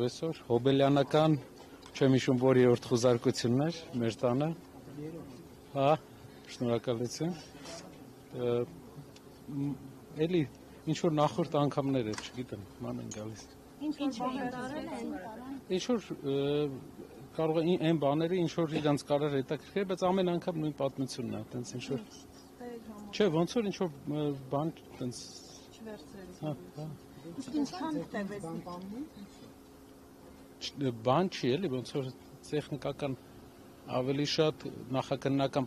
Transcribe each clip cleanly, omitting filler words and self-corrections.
այսօր հոբելյանական չեմ հիշում որ երրորդ խուզարկությունն էր մեր տանը։ Հա, շնորհակալություն։ Էլի ինչ որ նախորդ անգամներ էր, չգիտեմ, ման են գալիս։ Ինչ բաներ արել են։ Ինչ որ կարող է այն բաները ինչ որ իրանց կարար հետաքրքրել, բայց ամեն անգամ նույն պատմությունն է, այտենց ինչ որ Չէ, ոնց որ ինչ որ բան այտենց չվերցրել։ Ինչքան տևեց բան չի էլի, ոնց որ տեխնիկական ավելի շատ նախաքննական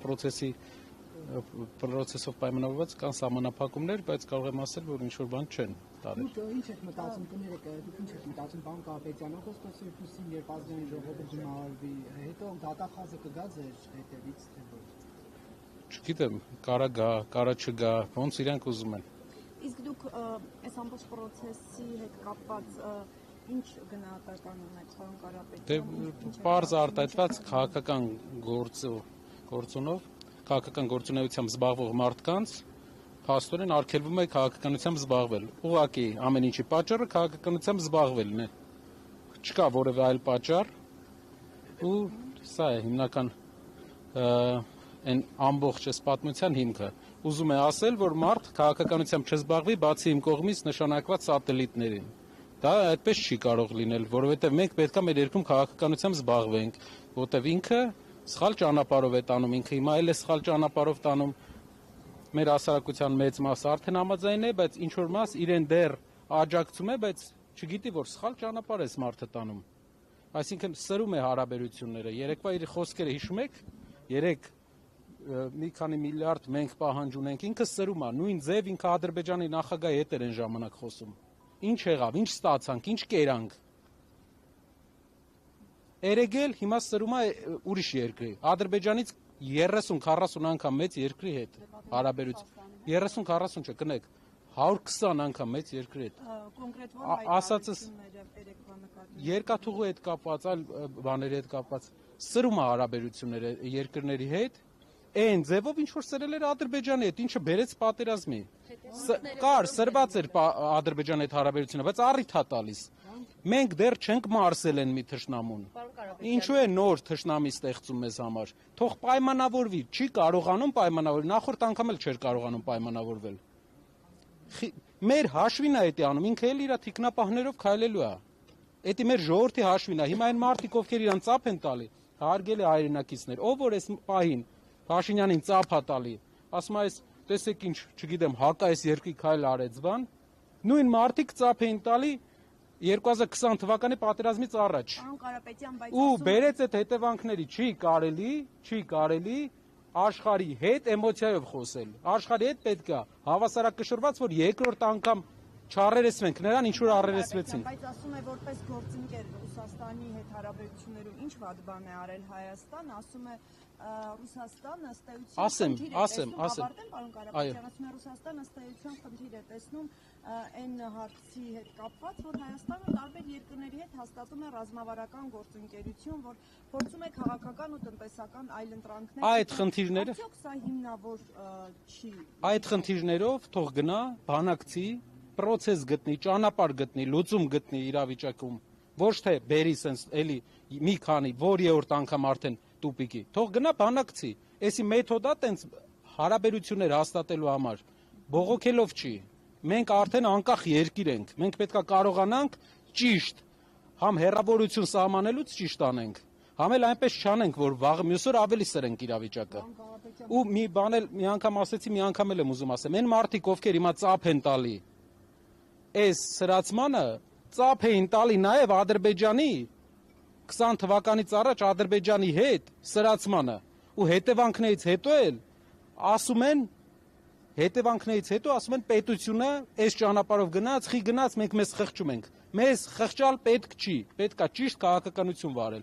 process-ով պայմանավորված կան սահմանափակումներ, բայց կարող եմ ասել, որ ինչ որ բան չեն տարել։ Դուք ինչ եք մտածում կներեք, դուք ինչ եք մտածում բան Կարապետյանը խոստացրեցին, երբ ազգային ժողովը գնահարվի, հետո դատախազը կգա ձեր հետևից թե ոչ։ Չգիտեմ, կարա գա, կարա չգա, ոնց իրանք ուզում են։ Իսկ դուք այս ամբողջ process-ի հետ կապված ինչ գնահատական ունեք պարոն Կարապետյան։ Դե պարզ արտահայտված քաղաքական գործոնով, քաղաքական գործունեությամբ զբաղվող մարդկանց փաստորեն արգելվում է քաղաքականությամբ զբաղվել։ Ուղղակի ամեն ինչի պատճառը քաղաքականությամբ զբաղվելն է։ Չկա որևէ այլ պատճառ ու սա է հիմնական այն ամբողջ այս պատմության հիմքը։ Ուզում է ասել, որ մարդ քաղաքականությամբ չզբաղվի, բացի իմ կողմից նշանակված սատելիտներին։ Դա այդպես չի կարող լինել, որովհետև մենք պետք է մեր երկրում քաղաքականությամբ զբաղվենք, որտեղ ինքը սխալ ճանապարհով է տանում, ինքը հիմա էլ է սխալ ճանապարհով տանում։ Մեր հասարակության մեծ մասը արդեն համաձայն է, բայց ինչ որ մաս իրեն դեռ աջակցում է, բայց չգիտի, որ սխալ ճանապարհ է մարդը տանում։ Այսինքն սրում է հարաբերությունները։ Երեկվա իր խոսքերը հիշում եք։ Երեք մի քանի միլիարդ մենք պահանջ ունենք, ինքը սրում է, նույն ձև ինքը Ադրբեջանի նախագահի հետ էր այն ժամանակ խոսում։ Ինչ եղավ, ինչ ստացանք, ինչ կերանք։ Երեգել հիմա սրում է ուրիշ երկրի։ Ադրբեջանից 30-40 անգամ մեծ երկրի հետ հարաբերություն։ 30-40 չէ, կնեք 120 անգամ մեծ երկրի հետ։ Կոնկրետ որ ասածս երկաթուղու հետ կապված, այլ բաների հետ կապված սրում է հարաբերությունները երկրների հետ։ Այն ձևով ինչ որ սրել էր Ադրբեջանի հետ, ինչը բերեց պատերազմի։ Կար սրված էր Ադրբեջանի հետ հարաբերությունը, բայց առիթ է տալիս։ Մենք դեռ չենք մարսել են մի թշնամուն։ Ինչու է նոր թշնամի ստեղծում մեզ համար։ Թող պայմանավորվի, չի կարողանում պայմանավորվել, նախորդ անգամ էլ չէր կարողանում պայմանավորվել։ Մեր հաշվին է դա անում, ինքը էլ իր թիկնապահներով քայլելու է։ Դա մեր ժողովրդի հաշվին է։ Հիմա այն մարդիկ, ովքեր իրան ծափ են տալի, հարգելի հայրենակիցներ, ով որ այս պահին Փաշինյանին ծափ է տալի, ասում է, տեսեք ինչ, չգիտեմ, հակա այս երկրի քայլ արեց բան, նույն մարդիկ ծափ էին տալի 2020 թվականի պատերազմից առաջ։ Պարոն Կարապետյան, բայց ու բերեց այդ հետևանքների, չի կարելի աշխարհի հետ էմոցիայով խոսել։ Աշխարհի հետ պետք է հավասարակշռված, որ երկրորդ անգամ չառերեսվենք նրան, ինչ որ առերեսվեցին։ Բայց ասում է որպես գործընկեր Ռուսաստանի հետ հարաբերություններում ինչ վատ բան է արել Հայաստան, ասում է Ռուսաստանը ըստ խնդիր է տեսնում այն հարցի հետ կապված, որ Հայաստանը տարբեր երկրների հետ հաստատում է ռազմավարական գործընկերություն, որ փորձում է քաղաքական ու տնտեսական այլընտրանքներ։ Այդ խնդիրները Արդյոք սա հիմնավոր չի։ Այդ խնդիրներով թող գնա բանակցի process գտնի, ճանապարհ գտնի, լուծում գտնի իրավիճակում, ոչ թե բերի sense էլի մի քանի որ երրորդ անգամ արդեն տուպիկի։ Թող գնա բանակցի։ Էսի մեթոդա տենց հարաբերություններ հաստատելու համար բողոքելով չի։ Մենք արդեն անկախ երկիր ենք։ Մենք պետքա կարողանանք ճիշտ համ հերավորություն սահմանելուց ճիշտ անենք։ Համ էլ այնպես չանենք, որ վաղը մյուս օր ավելի սրենք իրավիճակը։ Ու մի բան էլ մի անգամ ասեցի, մի անգամ էլ եմ ուզում ասեմ։ Այն մարդիկ, ովքեր հիմա ծափ են տալի այս սրացմանը, ծափ էին տալի նաև Ադրբեջանի 20 թվականից առաջ Ադրբեջանի հետ սրացմանը ու հետևանքներից հետո ասում են պետությունը այս ճանապարհով գնաց, մենք մեզ խղճում ենք։ Մեզ խղճալ պետք չի, պետք է ճիշտ քաղաքականություն վարել։